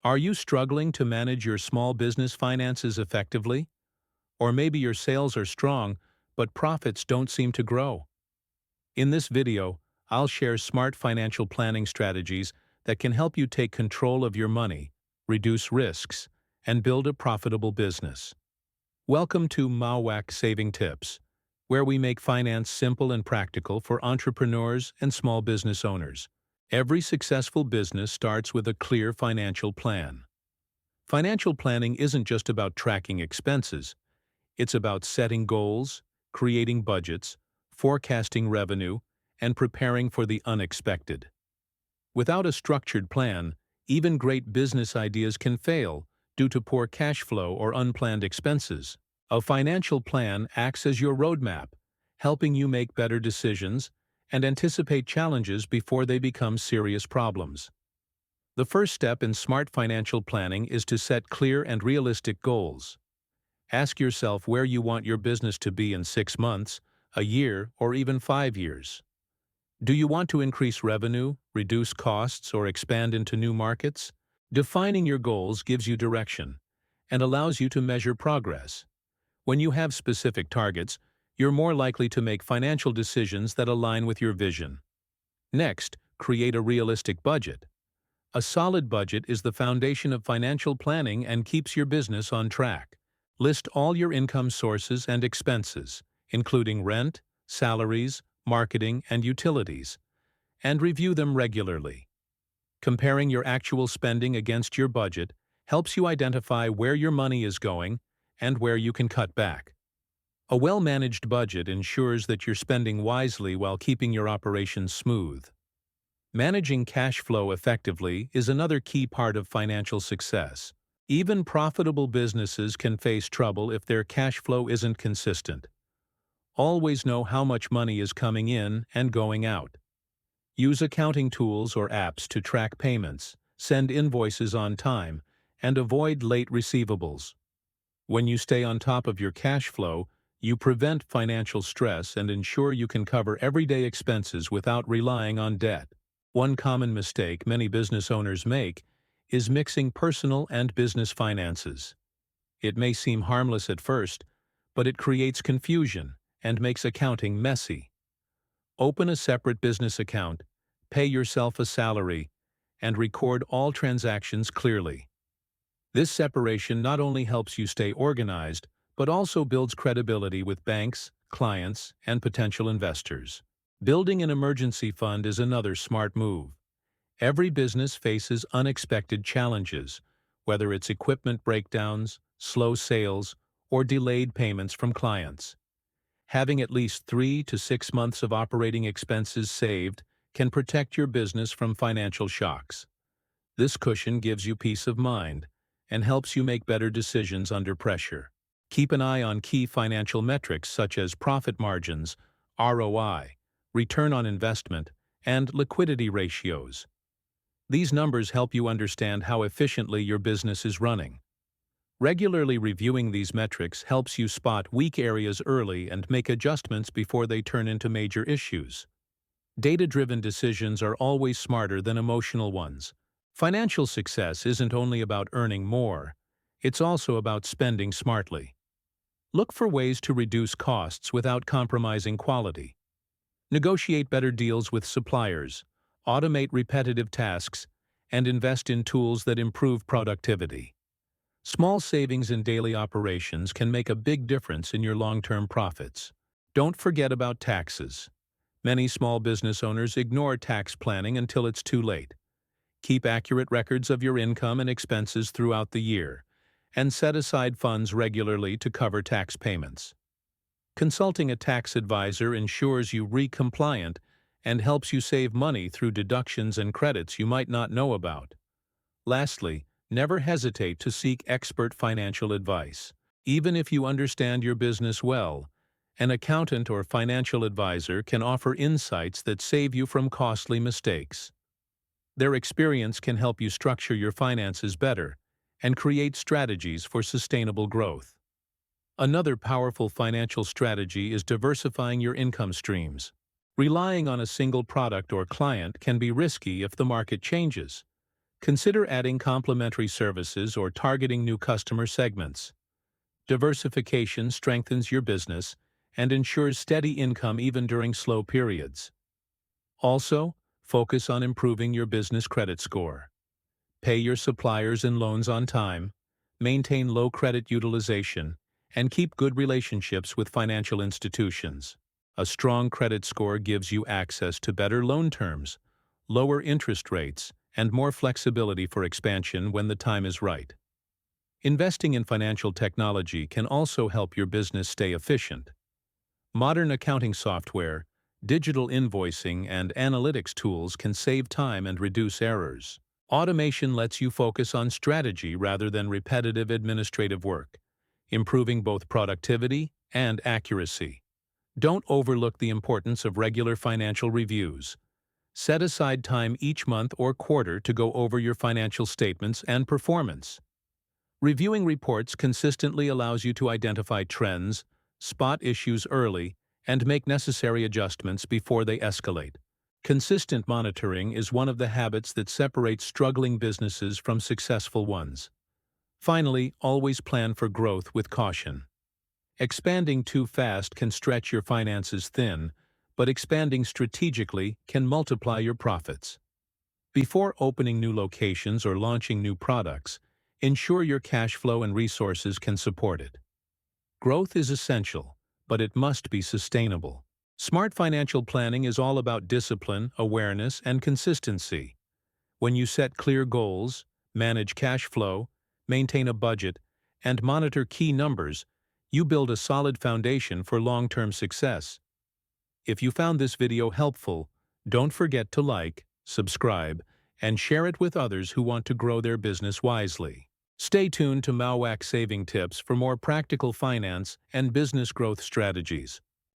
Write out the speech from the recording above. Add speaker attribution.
Speaker 1: Are you struggling to manage your small business finances effectively? Or maybe your sales are strong, but profits don't seem to grow. In this video, I'll share smart financial planning strategies that can help you take control of your money, reduce risks, and build a profitable business. Welcome to Mauuak Saving Tips, where we make finance simple and practical for entrepreneurs and small business owners. Every successful business starts with a clear financial plan. Financial planning isn't just about tracking expenses. It's about setting goals, creating budgets, forecasting revenue, and preparing for the unexpected. Without a structured plan, even great business ideas can fail due to poor cash flow or unplanned expenses. A financial plan acts as your roadmap, helping you make better decisions and anticipate challenges before they become serious problems. The first step in smart financial planning is to set clear and realistic goals. Ask yourself where you want your business to be in 6 months, a year, or even 5 years. Do you want to increase revenue, reduce costs, or expand into new markets? Defining your goals gives you direction and allows you to measure progress. When you have specific targets, you're more likely to make financial decisions that align with your vision. Next, create a realistic budget. A solid budget is the foundation of financial planning and keeps your business on track. List all your income sources and expenses, including rent, salaries, marketing, and utilities, and review them regularly. Comparing your actual spending against your budget helps you identify where your money is going and where you can cut back. A well-managed budget ensures that you're spending wisely while keeping your operations smooth. Managing cash flow effectively is another key part of financial success. Even profitable businesses can face trouble if their cash flow isn't consistent. Always know how much money is coming in and going out. Use accounting tools or apps to track payments, send invoices on time, and avoid late receivables. When you stay on top of your cash flow, you prevent financial stress and ensure you can cover everyday expenses without relying on debt. One common mistake many business owners make is mixing personal and business finances. It may seem harmless at first, but it creates confusion and makes accounting messy. Open a separate business account, pay yourself a salary, and record all transactions clearly. This separation not only helps you stay organized, but also builds credibility with banks, clients, and potential investors. Building an emergency fund is another smart move. Every business faces unexpected challenges, whether it's equipment breakdowns, slow sales, or delayed payments from clients. Having at least 3 to 6 months of operating expenses saved can protect your business from financial shocks. This cushion gives you peace of mind and helps you make better decisions under pressure. Keep an eye on key financial metrics such as profit margins, ROI, return on investment, and liquidity ratios. These numbers help you understand how efficiently your business is running. Regularly reviewing these metrics helps you spot weak areas early and make adjustments before they turn into major issues. Data-driven decisions are always smarter than emotional ones. Financial success isn't only about earning more, it's also about spending smartly. Look for ways to reduce costs without compromising quality. Negotiate better deals with suppliers, automate repetitive tasks, and invest in tools that improve productivity. Small savings in daily operations can make a big difference in your long-term profits. Don't forget about taxes. Many small business owners ignore tax planning until it's too late. Keep accurate records of your income and expenses throughout the year, and set aside funds regularly to cover tax payments. Consulting a tax advisor ensures you're compliant and helps you save money through deductions and credits you might not know about. Lastly, never hesitate to seek expert financial advice. Even if you understand your business well, an accountant or financial advisor can offer insights that save you from costly mistakes. Their experience can help you structure your finances better and create strategies for sustainable growth. Another powerful financial strategy is diversifying your income streams. Relying on a single product or client can be risky if the market changes. Consider adding complementary services or targeting new customer segments. Diversification strengthens your business and ensures steady income even during slow periods. Also, focus on improving your business credit score. Pay your suppliers and loans on time, maintain low credit utilization, and keep good relationships with financial institutions. A strong credit score gives you access to better loan terms, lower interest rates, and more flexibility for expansion when the time is right. Investing in financial technology can also help your business stay efficient. Modern accounting software, digital invoicing, and analytics tools can save time and reduce errors. Automation lets you focus on strategy rather than repetitive administrative work, improving both productivity and accuracy. Don't overlook the importance of regular financial reviews. Set aside time each month or quarter to go over your financial statements and performance. Reviewing reports consistently allows you to identify trends, spot issues early, and make necessary adjustments before they escalate. Consistent monitoring is one of the habits that separates struggling businesses from successful ones. Finally, always plan for growth with caution. Expanding too fast can stretch your finances thin, but expanding strategically can multiply your profits. Before opening new locations or launching new products, ensure your cash flow and resources can support it. Growth is essential, but it must be sustainable. Smart financial planning is all about discipline, awareness, and consistency. When you set clear goals, manage cash flow, maintain a budget, and monitor key numbers, you build a solid foundation for long-term success. If you found this video helpful, don't forget to like, subscribe, and share it with others who want to grow their business wisely. Stay tuned to Mauuak Saving Tips for more practical finance and business growth strategies.